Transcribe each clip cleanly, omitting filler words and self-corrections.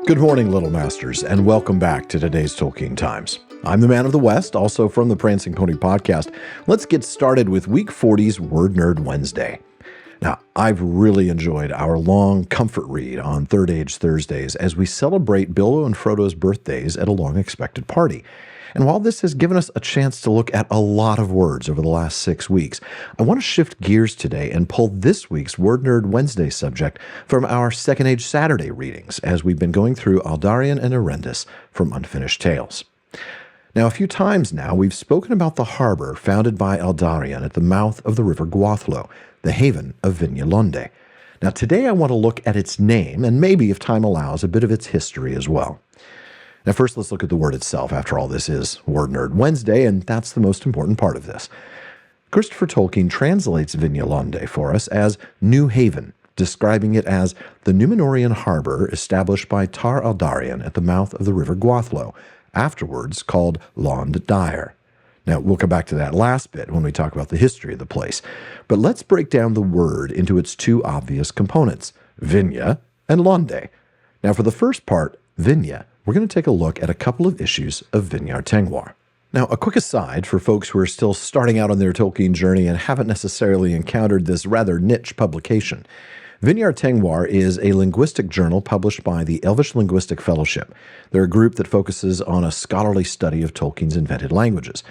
Good morning, Little Masters, and welcome back to today's Tolkien Times. I'm the Man of the West, also from the Prancing Pony podcast. Let's get started with Week 40's Word Nerd Wednesday. Now, I've really enjoyed our long comfort read on Third Age Thursdays as we celebrate Bilbo and Frodo's birthdays at a long-expected party. And while this has given us a chance to look at a lot of words over the last 6 weeks, I want to shift gears today and pull this week's Word Nerd Wednesday subject from our Second Age Saturday readings as we've been going through Aldarion and Eärendil from Unfinished Tales. Now, a few times now, we've spoken about the harbor founded by Aldarion at the mouth of the river Gwathlo, the haven of Vinje Londe. Now, today I want to look at its name and maybe, if time allows, a bit of its history as well. Now, first, let's look at the word itself. After all, this is Word Nerd Wednesday, and that's the most important part of this. Christopher Tolkien translates Vinje Londe for us as New Haven, describing it as the Númenórean harbor established by Tar Aldarion at the mouth of the river Gwathlo, afterwards called Lond Dire. Now, we'll come back to that last bit when we talk about the history of the place. But let's break down the word into its two obvious components, Vinje and Londe. Now, for the first part, Vinje, we're going to take a look at a couple of issues of Vinyar Tengwar. Now, a quick aside for folks who are still starting out on their Tolkien journey and haven't necessarily encountered this rather niche publication. Vinyar Tengwar is a linguistic journal published by the Elvish Linguistic Fellowship. They're a group that focuses on a scholarly study of Tolkien's invented languages.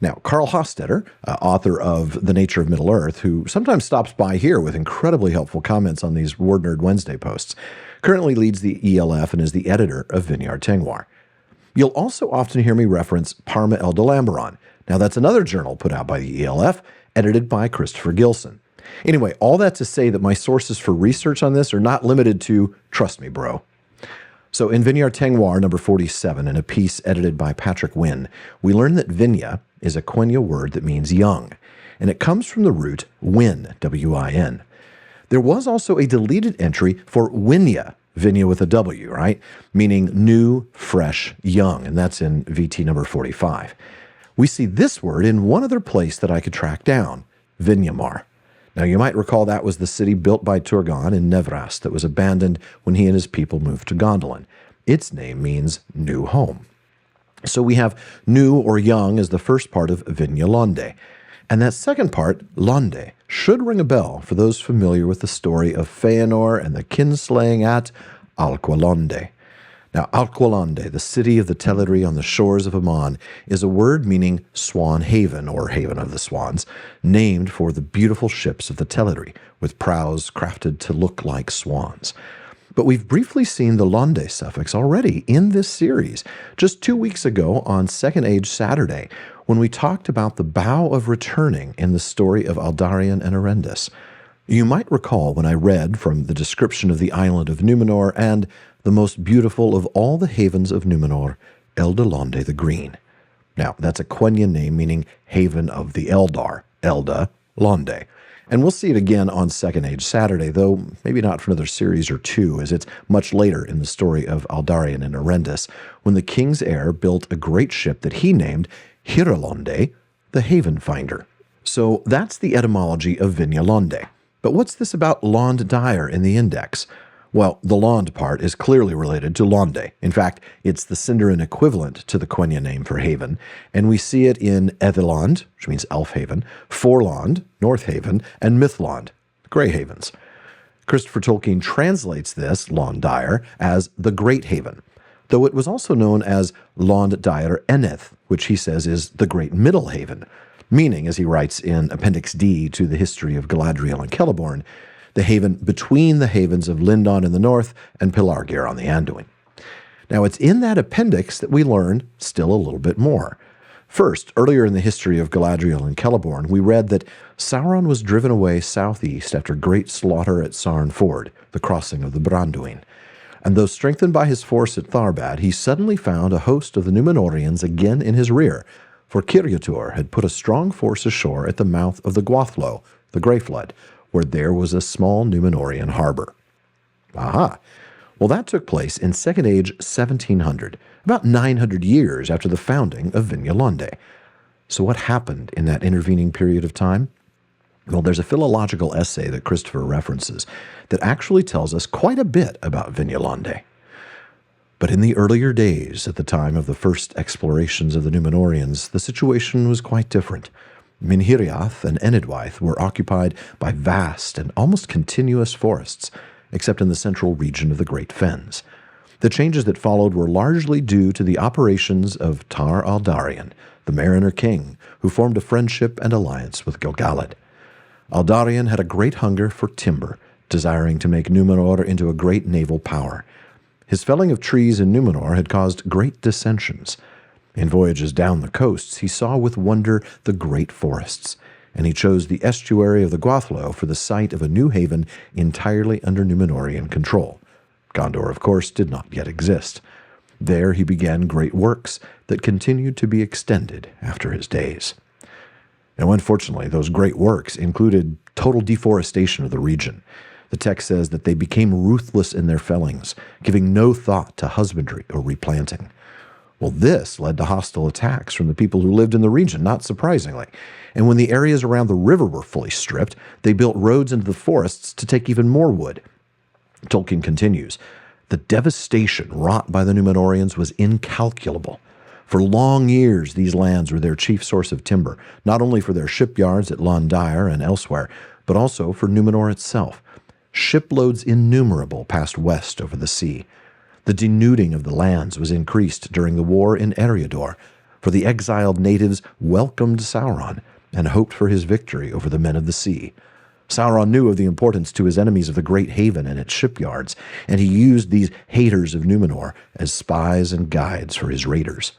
Now, Carl Hostetter, author of The Nature of Middle-earth, who sometimes stops by here with incredibly helpful comments on these Word Nerd Wednesday posts, currently leads the ELF and is the editor of Vinyar Tengwar. You'll also often hear me reference Parma Eldalamberon. Now, that's another journal put out by the ELF, edited by Christopher Gilson. Anyway, all that to say that my sources for research on this are not limited to, trust me, bro. So in Vinyar Tengwar, number 47, in a piece edited by Patrick Wynne, we learn that Vinje is a Quenya word that means young, and it comes from the root win, W-I-N. There was also a deleted entry for Winja, Vinje with a W, right? Meaning new, fresh, young, and that's in VT number 45. We see this word in one other place that I could track down, Vinyamar. Now, you might recall that was the city built by Turgon in Nevrast that was abandoned when he and his people moved to Gondolin. Its name means new home. So we have new or young as the first part of Vinje Londe. And that second part, Londe, should ring a bell for those familiar with the story of Feanor and the kinslaying at Alqualonde. Now, Alqualonde, the city of the Teleri on the shores of Aman, is a word meaning Swan Haven, or Haven of the Swans, named for the beautiful ships of the Teleri, with prows crafted to look like swans. But we've briefly seen the Londe suffix already in this series, just 2 weeks ago on Second Age Saturday, when we talked about the bow of returning in the story of Aldarion and Eärendil. You might recall when I read from the description of the island of Númenor and the most beautiful of all the havens of Númenor, Eldalonde the Green. Now, that's a Quenya name meaning haven of the Eldar, Elda Londe. And we'll see it again on Second Age Saturday, though maybe not for another series or two, as it's much later in the story of Aldarion and Eärendil, when the king's heir built a great ship that he named Hiralonde, the Haven Finder. So that's the etymology of Vinje Londe. But what's this about Lond Dire in the index? Well, the Lond part is clearly related to Londe. In fact, it's the Sindarin equivalent to the Quenya name for haven, and we see it in Ethelond, which means Elf Haven, Forlond, North Haven, and Mythlond, Grey Havens. Christopher Tolkien translates this, Lond Dire, as the Great Haven, though it was also known as Lond Dire Eneth, which he says is the Great Middle Haven, meaning, as he writes in Appendix D to the history of Galadriel and Celeborn, the haven between the havens of Lindon in the north and Pelargir on the Anduin. Now, it's in that appendix that we learn still a little bit more. First, earlier in the history of Galadriel and Celeborn, we read that Sauron was driven away southeast after great slaughter at Sarn Ford, the crossing of the Branduin. And though strengthened by his force at Tharbad, he suddenly found a host of the Númenóreans again in his rear, for Kirjatur had put a strong force ashore at the mouth of the Gwathlo, the Grey Flood, where there was a small Númenórean harbor. Aha! Well, that took place in Second Age 1700, about 900 years after the founding of Vinje Londe. So what happened in that intervening period of time? Well, there's a philological essay that Christopher references that actually tells us quite a bit about Vinje Londe. But in the earlier days, at the time of the first explorations of the Númenóreans, the situation was quite different. Minhiriath and Enedwaith were occupied by vast and almost continuous forests, except in the central region of the Great Fens. The changes that followed were largely due to the operations of Tar Aldarion, the Mariner King, who formed a friendship and alliance with Gil-galad. Aldarion had a great hunger for timber, desiring to make Númenor into a great naval power. His felling of trees in Númenor had caused great dissensions. In voyages down the coasts, he saw with wonder the great forests, and he chose the estuary of the Gwathlo for the site of a new haven entirely under Númenorian control. Gondor, of course, did not yet exist. There he began great works that continued to be extended after his days. Now, unfortunately, those great works included total deforestation of the region. The text says that they became ruthless in their fellings, giving no thought to husbandry or replanting. Well, this led to hostile attacks from the people who lived in the region, not surprisingly. And when the areas around the river were fully stripped, they built roads into the forests to take even more wood. Tolkien continues, "The devastation wrought by the Númenóreans was incalculable. For long years, these lands were their chief source of timber, not only for their shipyards at Lon-Dire and elsewhere, but also for Númenor itself. Shiploads innumerable passed west over the sea. The denuding of the lands was increased during the war in Eriador, for the exiled natives welcomed Sauron and hoped for his victory over the men of the sea. Sauron knew of the importance to his enemies of the Great Haven and its shipyards, and he used these haters of Númenor as spies and guides for his raiders.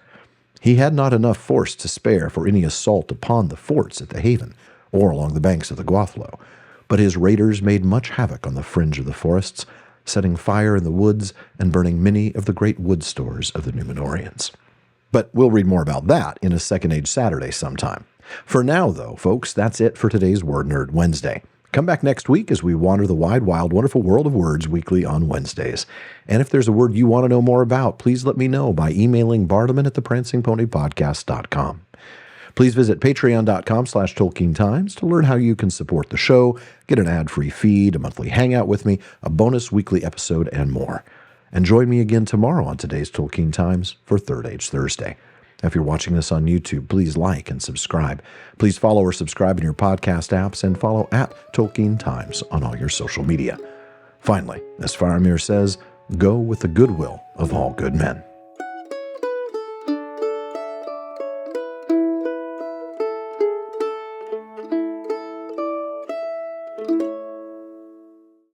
He had not enough force to spare for any assault upon the forts at the haven or along the banks of the Gwathlo, but his raiders made much havoc on the fringe of the forests, setting fire in the woods and burning many of the great wood stores of the Númenóreans." But we'll read more about that in a Second Age Saturday sometime. For now, though, folks, that's it for today's Word Nerd Wednesday. Come back next week as we wander the wide, wild, wonderful world of words weekly on Wednesdays. And if there's a word you want to know more about, please let me know by emailing bartleman@theprancingponypodcast.com. Please visit patreon.com/TolkienTimes to learn how you can support the show, get an ad-free feed, a monthly hangout with me, a bonus weekly episode, and more. And join me again tomorrow on today's Tolkien Times for Third Age Thursday. If you're watching this on YouTube, please like and subscribe. Please follow or subscribe in your podcast apps and follow @Tolkien Times on all your social media. Finally, as Faramir says, go with the goodwill of all good men.